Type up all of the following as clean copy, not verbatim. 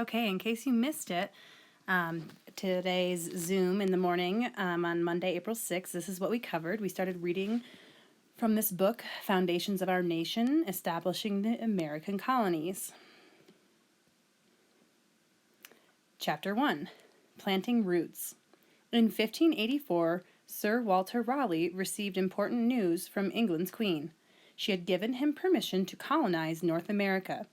Okay, in case you missed it, today's Zoom in the morning on Monday, April 6th, this is what we covered. We started reading from this book, Foundations of Our Nation, Establishing the American Colonies. Chapter 1, Planting Roots. In 1584, Sir Walter Raleigh received important news from England's Queen. She had given him permission to colonize North America.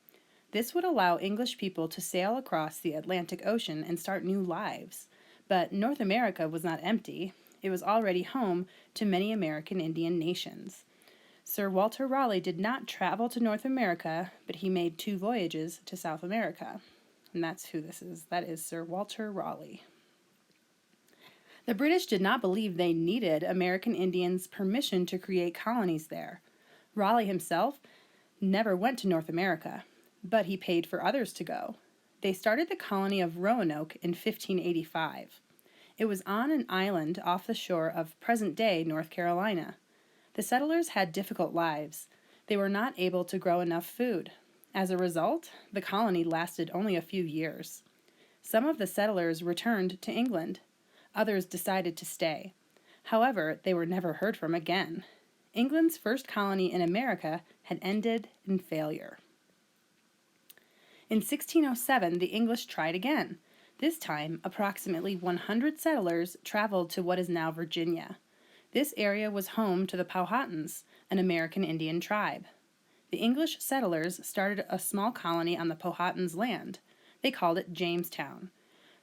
This would allow English people to sail across the Atlantic Ocean and start new lives. But North America was not empty. It was already home to many American Indian nations. Sir Walter Raleigh did not travel to North America, but he made 2 voyages to South America. And that's who this is. That is Sir Walter Raleigh. The British did not believe they needed American Indians' permission to create colonies there. Raleigh himself never went to North America, but he paid for others to go. They started the colony of Roanoke in 1585. It was on an island off the shore of present-day North Carolina. The settlers had difficult lives. They were not able to grow enough food. As a result, the colony lasted only a few years. Some of the settlers returned to England. Others decided to stay. However, they were never heard from again. England's first colony in America had ended in failure. In 1607, the English tried again. This time, approximately 100 settlers traveled to what is now Virginia. This area was home to the Powhatans, an American Indian tribe. The English settlers started a small colony on the Powhatans' land. They called it Jamestown.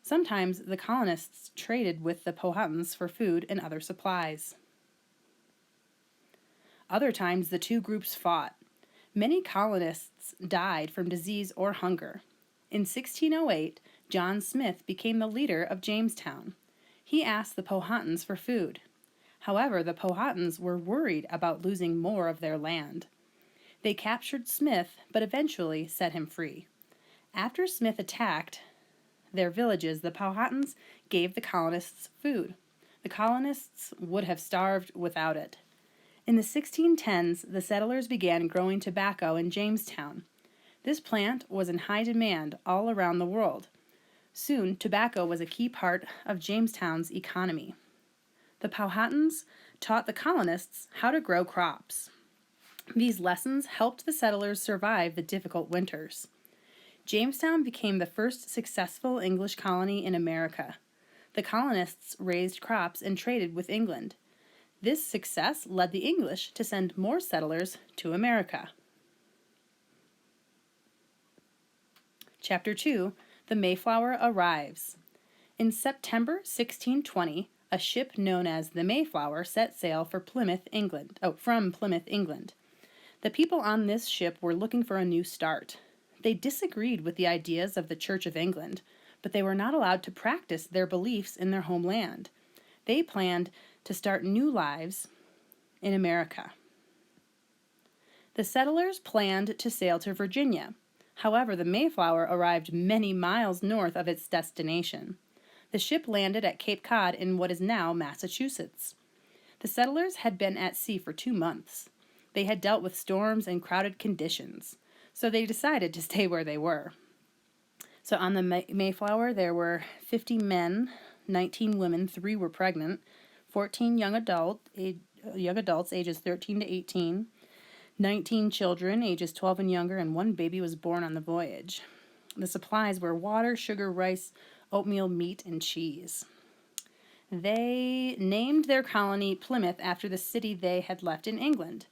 Sometimes the colonists traded with the Powhatans for food and other supplies. Other times the 2 groups fought. Many colonists died from disease or hunger. In 1608, John Smith became the leader of Jamestown. He asked the Powhatans for food. However, the Powhatans were worried about losing more of their land. They captured Smith, but eventually set him free. After Smith attacked their villages, the Powhatans gave the colonists food. The colonists would have starved without it. In the 1610s, the settlers began growing tobacco in Jamestown. This plant was in high demand all around the world. Soon, tobacco was a key part of Jamestown's economy. The Powhatans taught the colonists how to grow crops. These lessons helped the settlers survive the difficult winters. Jamestown became the first successful English colony in America. The colonists raised crops and traded with England. This success led the English to send more settlers to America. Chapter 2, The Mayflower Arrives. In September 1620, a ship known as the Mayflower set sail for from Plymouth, England. The people on this ship were looking for a new start. They disagreed with the ideas of the Church of England, but they were not allowed to practice their beliefs in their homeland. They planned to start new lives in America. The settlers planned to sail to Virginia. However, the Mayflower arrived many miles north of its destination. The ship landed at Cape Cod in what is now Massachusetts. The settlers had been at sea for 2 months. They had dealt with storms and crowded conditions, so they decided to stay where they were. So on the Mayflower, there were 50 men, 19 women, 3 were pregnant, 14 young adults ages 13 to 18, 19 children ages 12 and younger, and 1 baby was born on the voyage. The supplies were water, sugar, rice, oatmeal, meat, and cheese. They named their colony Plymouth after the city they had left in England.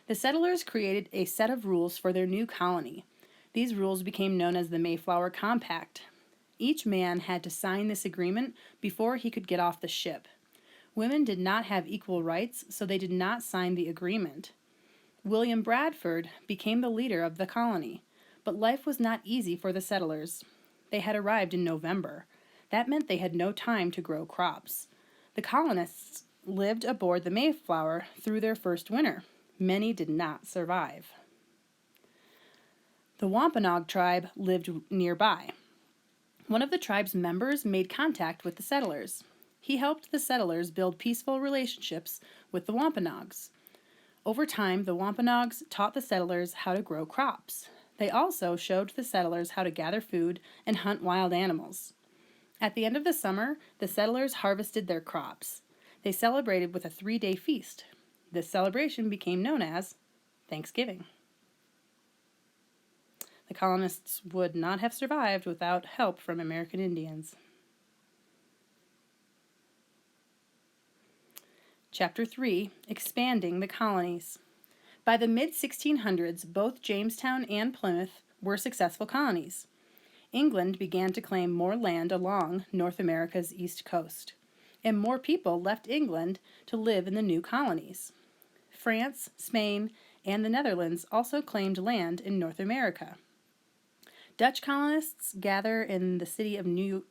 The settlers created a set of rules for their new colony. These rules became known as the Mayflower Compact. Each man had to sign this agreement before he could get off the ship. Women did not have equal rights, so they did not sign the agreement. William Bradford became the leader of the colony, but life was not easy for the settlers. They had arrived in November. That meant they had no time to grow crops. The colonists lived aboard the Mayflower through their first winter. Many did not survive. The Wampanoag tribe lived nearby. One of the tribe's members made contact with the settlers. He helped the settlers build peaceful relationships with the Wampanoags. Over time, the Wampanoags taught the settlers how to grow crops. They also showed the settlers how to gather food and hunt wild animals. At the end of the summer, the settlers harvested their crops. They celebrated with a 3-day feast. This celebration became known as Thanksgiving. The colonists would not have survived without help from American Indians. Chapter 3, Expanding the Colonies. By the mid-1600s, both Jamestown and Plymouth were successful colonies. England began to claim more land along North America's east coast, and more people left England to live in the new colonies. France, Spain, and the Netherlands also claimed land in North America. Dutch colonists gather in the city of New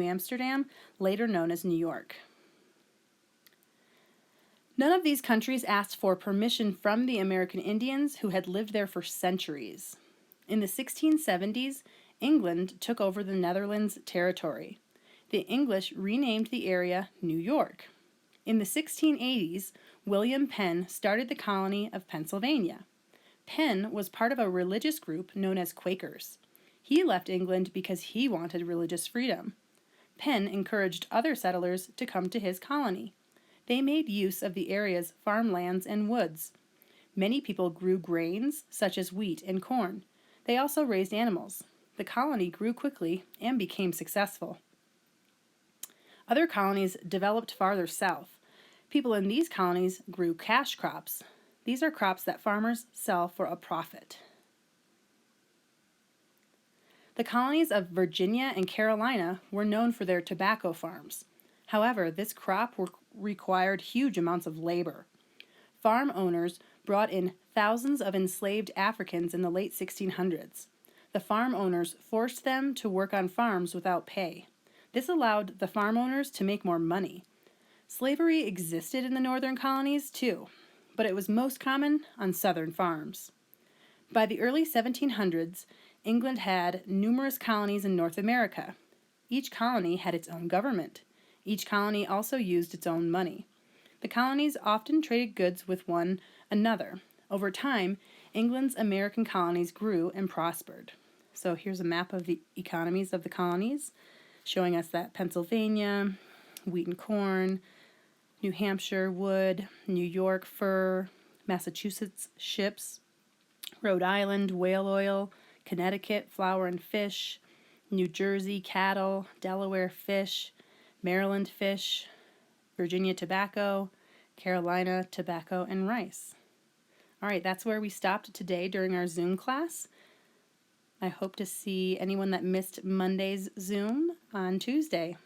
Amsterdam, later known as New York. None of these countries asked for permission from the American Indians who had lived there for centuries. In the 1670s, England took over the Netherlands territory. The English renamed the area New York. In the 1680s, William Penn started the colony of Pennsylvania. Penn was part of a religious group known as Quakers. He left England because he wanted religious freedom. Penn encouraged other settlers to come to his colony. They made use of the area's farmlands and woods. Many people grew grains, such as wheat and corn. They also raised animals. The colony grew quickly and became successful. Other colonies developed farther south. People in these colonies grew cash crops. These are crops that farmers sell for a profit. The colonies of Virginia and Carolina were known for their tobacco farms. However, this crop required huge amounts of labor. Farm owners brought in thousands of enslaved Africans in the late 1600s. The farm owners forced them to work on farms without pay. This allowed the farm owners to make more money. Slavery existed in the northern colonies too, but it was most common on southern farms. By the early 1700s, England had numerous colonies in North America. Each colony had its own government. Each colony also used its own money. The colonies often traded goods with one another. Over time, England's American colonies grew and prospered. So here's a map of the economies of the colonies, showing us that Pennsylvania, wheat and corn, New Hampshire, wood, New York, fur, Massachusetts, ships, Rhode Island, whale oil, Connecticut, flour and fish, New Jersey, cattle, Delaware, fish, Maryland, fish, Virginia, tobacco, Carolina, tobacco and rice. All right, that's where we stopped today during our Zoom class. I hope to see anyone that missed Monday's Zoom on Tuesday.